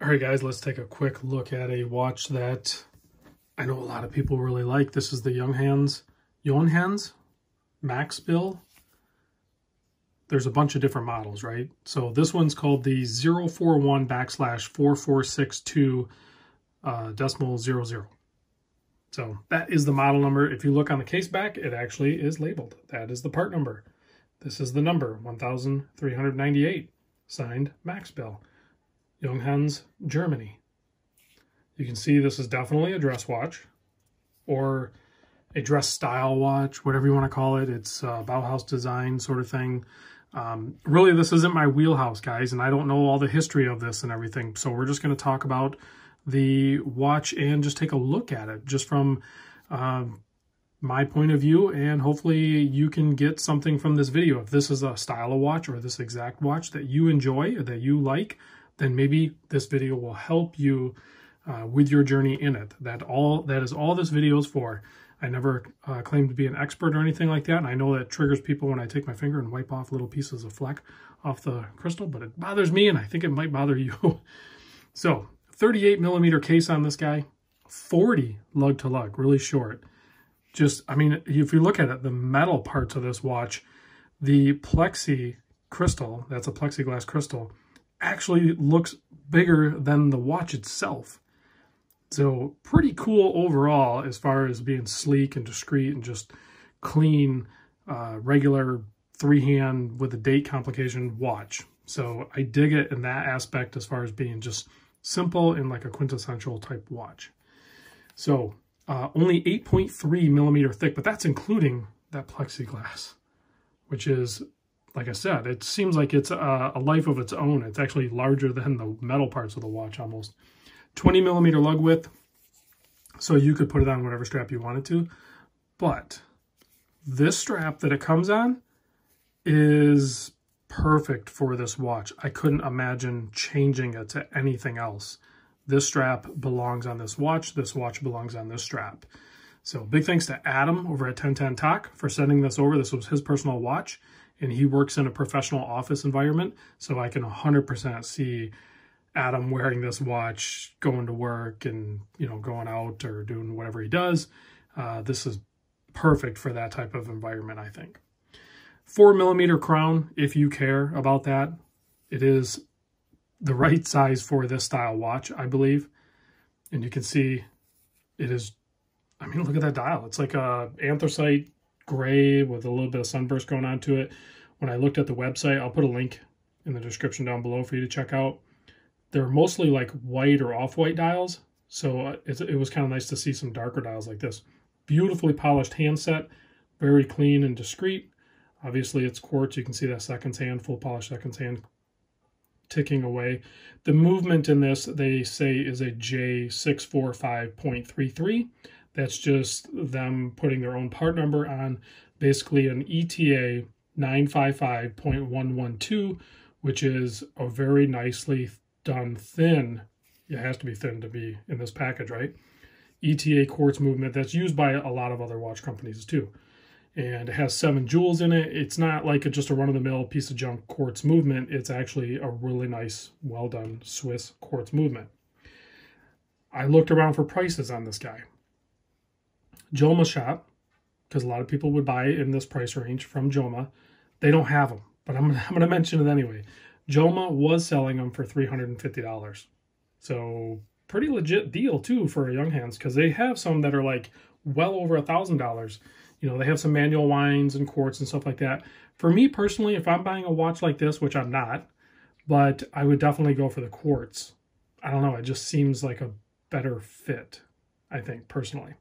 All right, guys, let's take a quick look at a watch that I know a lot of people really like. This is the Junghans Max Bill. There's a bunch of different models, right? So this one's called the 041/4462.00. So that is the model number. If you look on the case back, it actually is labeled. That is the part number. This is the number 1398, signed Max Bill. Junghans, Germany. You can see this is definitely a dress watch or a dress style watch, whatever you want to call it. It's a Bauhaus design sort of thing. Really, this isn't my wheelhouse, guys, and I don't know all the history of this and everything. So we're just going to talk about the watch and just take a look at it just from my point of view, and hopefully you can get something from this video. If this is a style of watch or this exact watch that you enjoy or that you like, then maybe this video will help you with your journey in it. That is all this video is for. I never claim to be an expert or anything like that. And I know that triggers people when I take my finger and wipe off little pieces of fleck off the crystal, but it bothers me and I think it might bother you. So 38mm case on this guy, 40 lug to lug, really short. Just, I mean, if you look at it, the metal parts of this watch, the plexi crystal, that's a plexiglass crystal, actually looks bigger than the watch itself. So pretty cool overall as far as being sleek and discreet and just clean, regular three-hand with a date complication watch. So I dig it in that aspect as far as being just simple and like a quintessential type watch. So only 8.3mm thick, but that's including that plexiglass, which is, like I said, it seems like it's a life of its own. It's actually larger than the metal parts of the watch almost. 20mm lug width, so you could put it on whatever strap you wanted to. But this strap that it comes on is perfect for this watch. I couldn't imagine changing it to anything else. This strap belongs on this watch belongs on this strap. So big thanks to Adam over at 1010 Talk for sending this over. This was his personal watch, and he works in a professional office environment, so I can 100% see Adam wearing this watch, going to work and, you know, going out or doing whatever he does. This is perfect for that type of environment, I think. 4mm crown, if you care about that. It is the right size for this style watch, I believe. And you can see it is, I mean, look at that dial. It's like a anthracite gray with a little bit of sunburst going on to it. When I looked at the website, I'll put a link in the description down below for you to check out. They're mostly like white or off-white dials, so it was kind of nice to see some darker dials like this. Beautifully polished handset, very clean and discreet. Obviously, it's quartz. You can see that seconds hand, full polished seconds hand ticking away. The movement in this, they say, is a J645.33. That's just them putting their own part number on basically an ETA 955.112, which is a very nicely done thin, it has to be thin to be in this package, right? ETA quartz movement that's used by a lot of other watch companies too. And it has 7 jewels in it. It's not like just a run-of-the-mill piece of junk quartz movement. It's actually a really nice, well-done Swiss quartz movement. I looked around for prices on this guy. Joma shop, because a lot of people would buy it in this price range from Joma. They don't have them, but I'm going to mention it anyway. Joma was selling them for $350. So pretty legit deal too for a Junghans, because they have some that are like well over $1,000. You know, they have some manual wines and quartz and stuff like that. For me personally, if I'm buying a watch like this, which I'm not, but I would definitely go for the quartz. I don't know, it just seems like a better fit, I think, personally.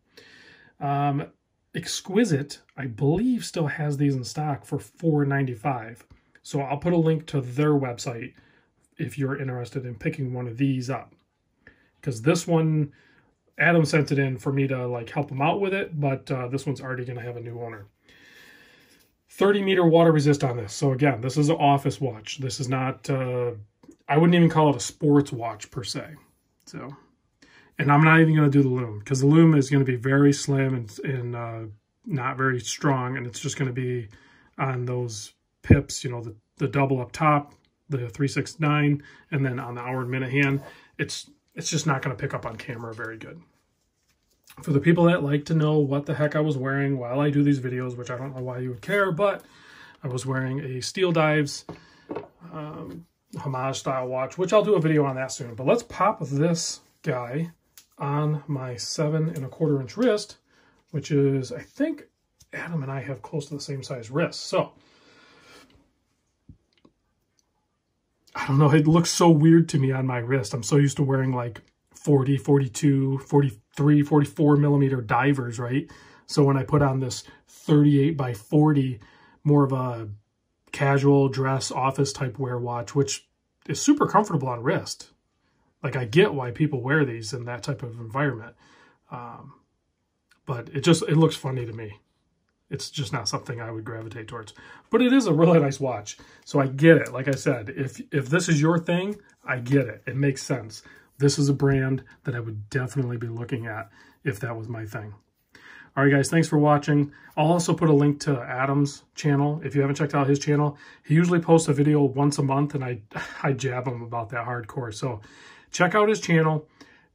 Exquisite, I believe, still has these in stock for $4.95. So I'll put a link to their website if you're interested in picking one of these up. Because this one, Adam sent it in for me to like help him out with it, but this one's already going to have a new owner. 30-meter water resist on this. So again, this is an office watch. This is not, I wouldn't even call it a sports watch per se. So, and I'm not even going to do the loom, because the loom is going to be very slim and not very strong, and it's just going to be on those pips, you know, the double up top, the 369, and then on the hour and minute hand, it's just not going to pick up on camera very good. For the people that like to know what the heck I was wearing while I do these videos, which I don't know why you would care, but I was wearing a Steel Dives homage style watch, which I'll do a video on that soon. But let's pop this guy on my 7 1/4 inch wrist, which is, I think Adam and I have close to the same size wrists. So I don't know, it looks so weird to me on my wrist. I'm so used to wearing like 40, 42, 43, 44 millimeter divers, right? So when I put on this 38 by 40, more of a casual dress office type wear watch, which is super comfortable on wrist. Like, I get why people wear these in that type of environment. But it looks funny to me. It's just not something I would gravitate towards. But it is a really nice watch. So I get it. Like I said, if this is your thing, I get it. It makes sense. This is a brand that I would definitely be looking at if that was my thing. All right, guys, thanks for watching. I'll also put a link to Adam's channel. If you haven't checked out his channel, he usually posts a video once a month, and I jab him about that hardcore. So check out his channel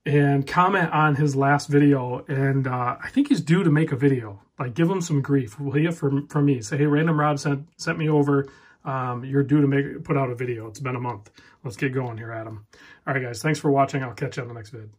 and comment on his last video. And I think he's due to make a video. Like, give him some grief, will you, from me. Say, hey, Random Rob sent me over. You're due to put out a video. It's been a month. Let's get going here, Adam. All right, guys, thanks for watching. I'll catch you on the next vid.